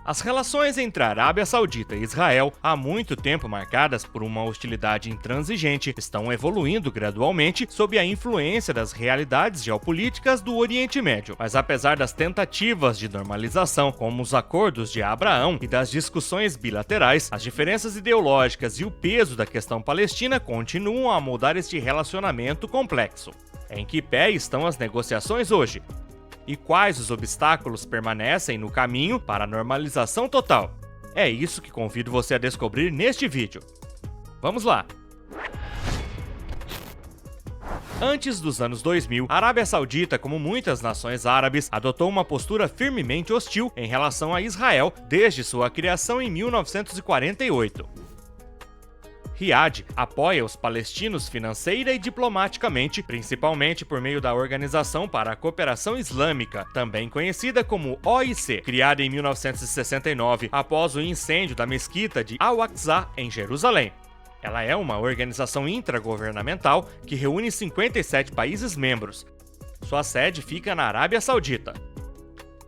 As relações entre a Arábia Saudita e Israel, há muito tempo marcadas por uma hostilidade intransigente, estão evoluindo gradualmente sob a influência das realidades geopolíticas do Oriente Médio. Mas apesar das tentativas de normalização, como os acordos de Abraão e das discussões bilaterais, as diferenças ideológicas e o peso da questão palestina continuam a moldar este relacionamento complexo. Em que pé estão as negociações hoje? E quais os obstáculos permanecem no caminho para a normalização total? É isso que convido você a descobrir neste vídeo. Vamos lá! Antes dos anos 2000, a Arábia Saudita, como muitas nações árabes, adotou uma postura firmemente hostil em relação a Israel desde sua criação em 1948. Riad apoia os palestinos financeira e diplomaticamente, principalmente por meio da Organização para a Cooperação Islâmica, também conhecida como OIC, criada em 1969 após o incêndio da mesquita de Al-Aqsa, em Jerusalém. Ela é uma organização intragovernamental que reúne 57 países membros. Sua sede fica na Arábia Saudita.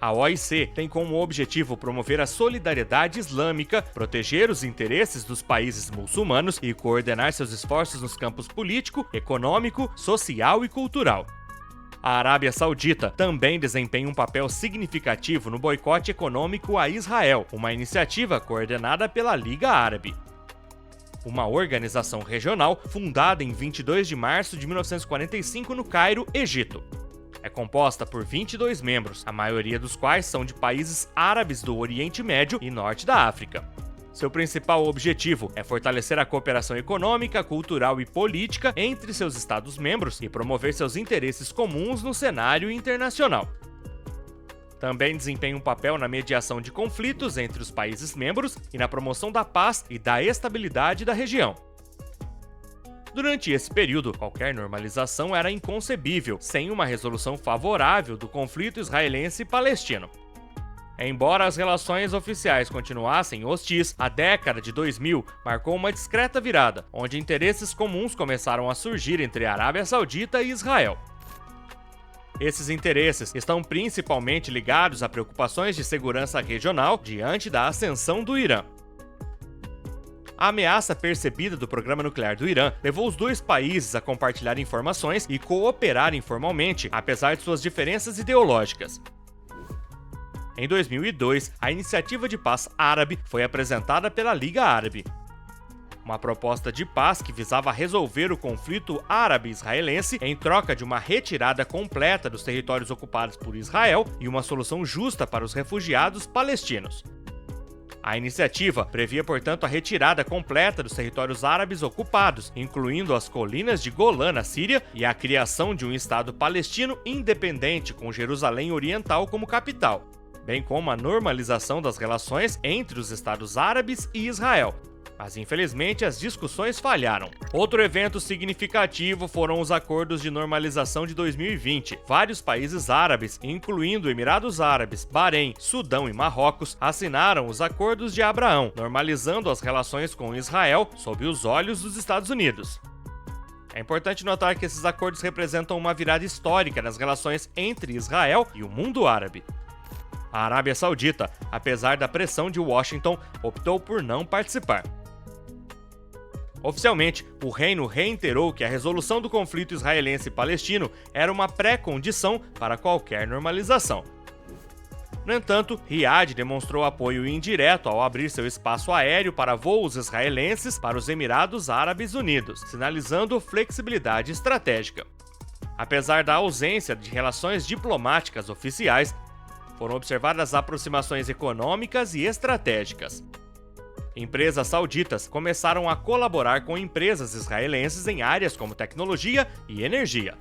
A OIC tem como objetivo promover a solidariedade islâmica, proteger os interesses dos países muçulmanos e coordenar seus esforços nos campos político, econômico, social e cultural. A Arábia Saudita também desempenha um papel significativo no boicote econômico a Israel, uma iniciativa coordenada pela Liga Árabe. Uma organização regional fundada em 22 de março de 1945 no Cairo, Egito. É composta por 22 membros, a maioria dos quais são de países árabes do Oriente Médio e Norte da África. Seu principal objetivo é fortalecer a cooperação econômica, cultural e política entre seus Estados-membros e promover seus interesses comuns no cenário internacional. Também desempenha um papel na mediação de conflitos entre os países membros e na promoção da paz e da estabilidade da região. Durante esse período, qualquer normalização era inconcebível sem uma resolução favorável do conflito israelense e palestino. Embora as relações oficiais continuassem hostis, a década de 2000 marcou uma discreta virada, onde interesses comuns começaram a surgir entre a Arábia Saudita e Israel. Esses interesses estão principalmente ligados a preocupações de segurança regional diante da ascensão do Irã. A ameaça percebida do programa nuclear do Irã levou os dois países a compartilhar informações e cooperar informalmente, apesar de suas diferenças ideológicas. Em 2002, a Iniciativa de Paz Árabe foi apresentada pela Liga Árabe. Uma proposta de paz que visava resolver o conflito árabe-israelense em troca de uma retirada completa dos territórios ocupados por Israel e uma solução justa para os refugiados palestinos. A iniciativa previa, portanto, a retirada completa dos territórios árabes ocupados, incluindo as colinas de Golã na Síria, e a criação de um Estado palestino independente com Jerusalém Oriental como capital, bem como a normalização das relações entre os Estados árabes e Israel. Mas infelizmente as discussões falharam. Outro evento significativo foram os acordos de normalização de 2020. Vários países árabes, incluindo Emirados Árabes, Bahrein, Sudão e Marrocos, assinaram os acordos de Abraão, normalizando as relações com Israel sob os olhos dos Estados Unidos. É importante notar que esses acordos representam uma virada histórica nas relações entre Israel e o mundo árabe. A Arábia Saudita, apesar da pressão de Washington, optou por não participar. Oficialmente, o reino reiterou que a resolução do conflito israelense e palestino era uma pré-condição para qualquer normalização. No entanto, Riad demonstrou apoio indireto ao abrir seu espaço aéreo para voos israelenses para os Emirados Árabes Unidos, sinalizando flexibilidade estratégica. Apesar da ausência de relações diplomáticas oficiais, foram observadas aproximações econômicas e estratégicas. Empresas sauditas começaram a colaborar com empresas israelenses em áreas como tecnologia e energia.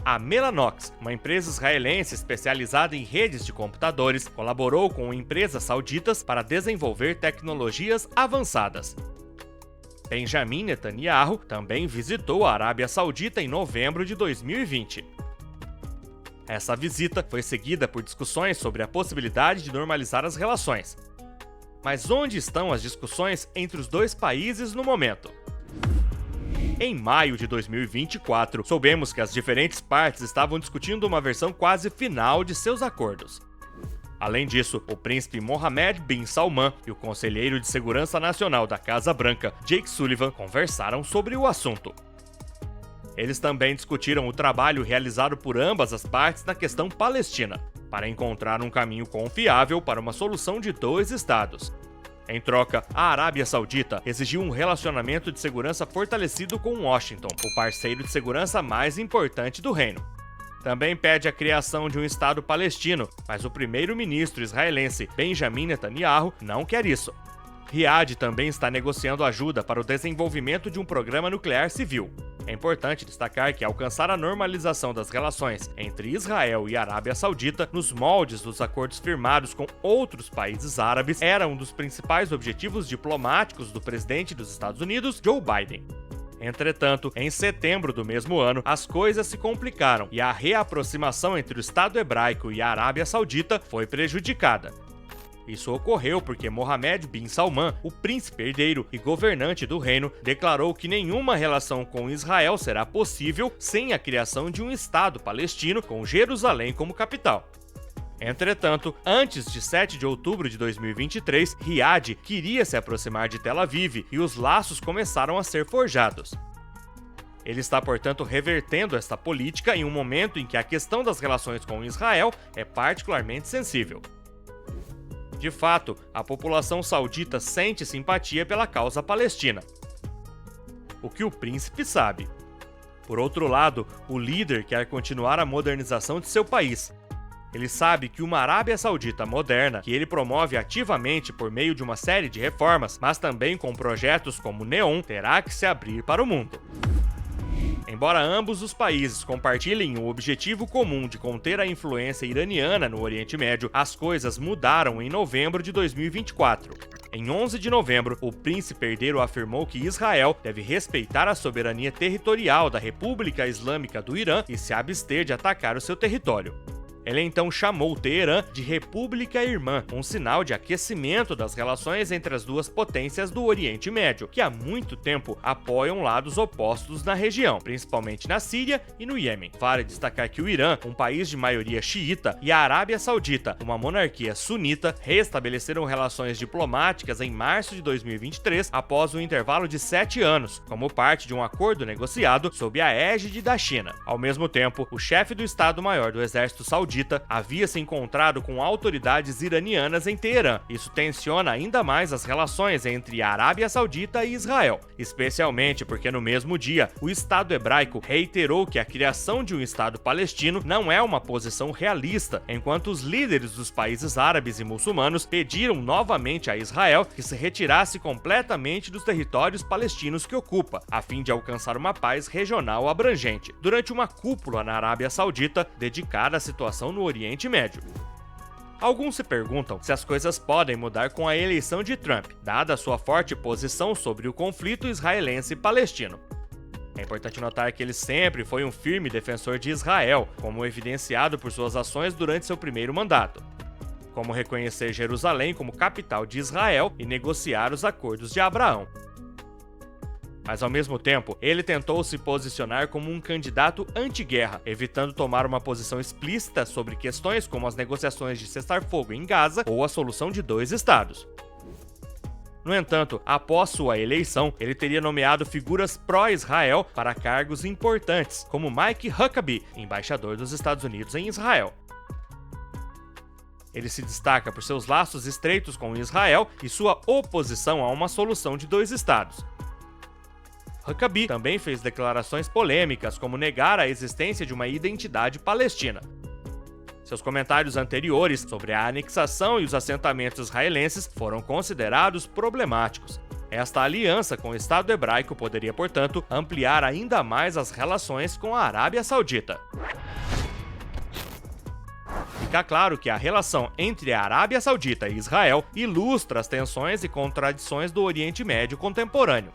A Mellanox, uma empresa israelense especializada em redes de computadores, colaborou com empresas sauditas para desenvolver tecnologias avançadas. Benjamin Netanyahu também visitou a Arábia Saudita em novembro de 2020. Essa visita foi seguida por discussões sobre a possibilidade de normalizar as relações. Mas onde estão as discussões entre os dois países no momento? Em maio de 2024, soubemos que as diferentes partes estavam discutindo uma versão quase final de seus acordos. Além disso, o príncipe Mohammed bin Salman e o conselheiro de segurança nacional da Casa Branca, Jake Sullivan, conversaram sobre o assunto. Eles também discutiram o trabalho realizado por ambas as partes na questão palestina, para encontrar um caminho confiável para uma solução de 2 estados. Em troca, a Arábia Saudita exigiu um relacionamento de segurança fortalecido com Washington, o parceiro de segurança mais importante do reino. Também pede a criação de um Estado palestino, mas o primeiro-ministro israelense Benjamin Netanyahu não quer isso. Riad também está negociando ajuda para o desenvolvimento de um programa nuclear civil. É importante destacar que alcançar a normalização das relações entre Israel e Arábia Saudita nos moldes dos acordos firmados com outros países árabes era um dos principais objetivos diplomáticos do presidente dos Estados Unidos, Joe Biden. Entretanto, em setembro do mesmo ano, as coisas se complicaram e a reaproximação entre o Estado hebraico e a Arábia Saudita foi prejudicada. Isso ocorreu porque Mohammed bin Salman, o príncipe herdeiro e governante do reino, declarou que nenhuma relação com Israel será possível sem a criação de um Estado palestino com Jerusalém como capital. Entretanto, antes de 7 de outubro de 2023, Riad queria se aproximar de Tel Aviv e os laços começaram a ser forjados. Ele está, portanto, revertendo esta política em um momento em que a questão das relações com Israel é particularmente sensível. De fato, a população saudita sente simpatia pela causa palestina. O que o príncipe sabe. Por outro lado, o líder quer continuar a modernização de seu país. Ele sabe que uma Arábia Saudita moderna, que ele promove ativamente por meio de uma série de reformas, mas também com projetos como Neom, terá que se abrir para o mundo. Embora ambos os países compartilhem o objetivo comum de conter a influência iraniana no Oriente Médio, as coisas mudaram em novembro de 2024. Em 11 de novembro, o príncipe herdeiro afirmou que Israel deve respeitar a soberania territorial da República Islâmica do Irã e se abster de atacar o seu território. Ele então chamou Teherã de República Irmã, um sinal de aquecimento das relações entre as duas potências do Oriente Médio, que há muito tempo apoiam lados opostos na região, principalmente na Síria e no Iêmen. Vale destacar que o Irã, um país de maioria xiita, e a Arábia Saudita, uma monarquia sunita, restabeleceram relações diplomáticas em março de 2023, após um intervalo de 7 anos, como parte de um acordo negociado sob a égide da China. Ao mesmo tempo, o chefe do Estado-Maior do Exército Saudita havia se encontrado com autoridades iranianas em Teherã. Isso tensiona ainda mais as relações entre a Arábia Saudita e Israel, especialmente porque no mesmo dia, o Estado hebraico reiterou que a criação de um Estado palestino não é uma posição realista, enquanto os líderes dos países árabes e muçulmanos pediram novamente a Israel que se retirasse completamente dos territórios palestinos que ocupa, a fim de alcançar uma paz regional abrangente, durante uma cúpula na Arábia Saudita dedicada à situação no Oriente Médio. Alguns se perguntam se as coisas podem mudar com a eleição de Trump, dada a sua forte posição sobre o conflito israelense-palestino. É importante notar que ele sempre foi um firme defensor de Israel, como evidenciado por suas ações durante seu primeiro mandato, como reconhecer Jerusalém como capital de Israel e negociar os acordos de Abraão. Mas ao mesmo tempo, ele tentou se posicionar como um candidato anti-guerra, evitando tomar uma posição explícita sobre questões como as negociações de cessar-fogo em Gaza ou a solução de 2 estados. No entanto, após sua eleição, ele teria nomeado figuras pró-Israel para cargos importantes, como Mike Huckabee, embaixador dos Estados Unidos em Israel. Ele se destaca por seus laços estreitos com Israel e sua oposição a uma solução de 2 estados. Huckabee também fez declarações polêmicas, como negar a existência de uma identidade palestina. Seus comentários anteriores sobre a anexação e os assentamentos israelenses foram considerados problemáticos. Esta aliança com o Estado hebraico poderia, portanto, ampliar ainda mais as relações com a Arábia Saudita. Fica claro que a relação entre a Arábia Saudita e Israel ilustra as tensões e contradições do Oriente Médio contemporâneo.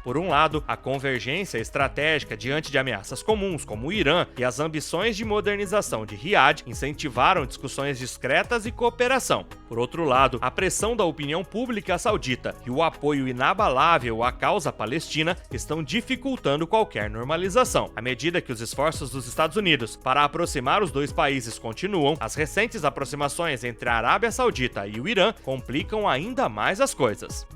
Por um lado, a convergência estratégica diante de ameaças comuns, como o Irã, e as ambições de modernização de Riad incentivaram discussões discretas e cooperação. Por outro lado, a pressão da opinião pública saudita e o apoio inabalável à causa palestina estão dificultando qualquer normalização. À medida que os esforços dos Estados Unidos para aproximar os dois países continuam, as recentes aproximações entre a Arábia Saudita e o Irã complicam ainda mais as coisas.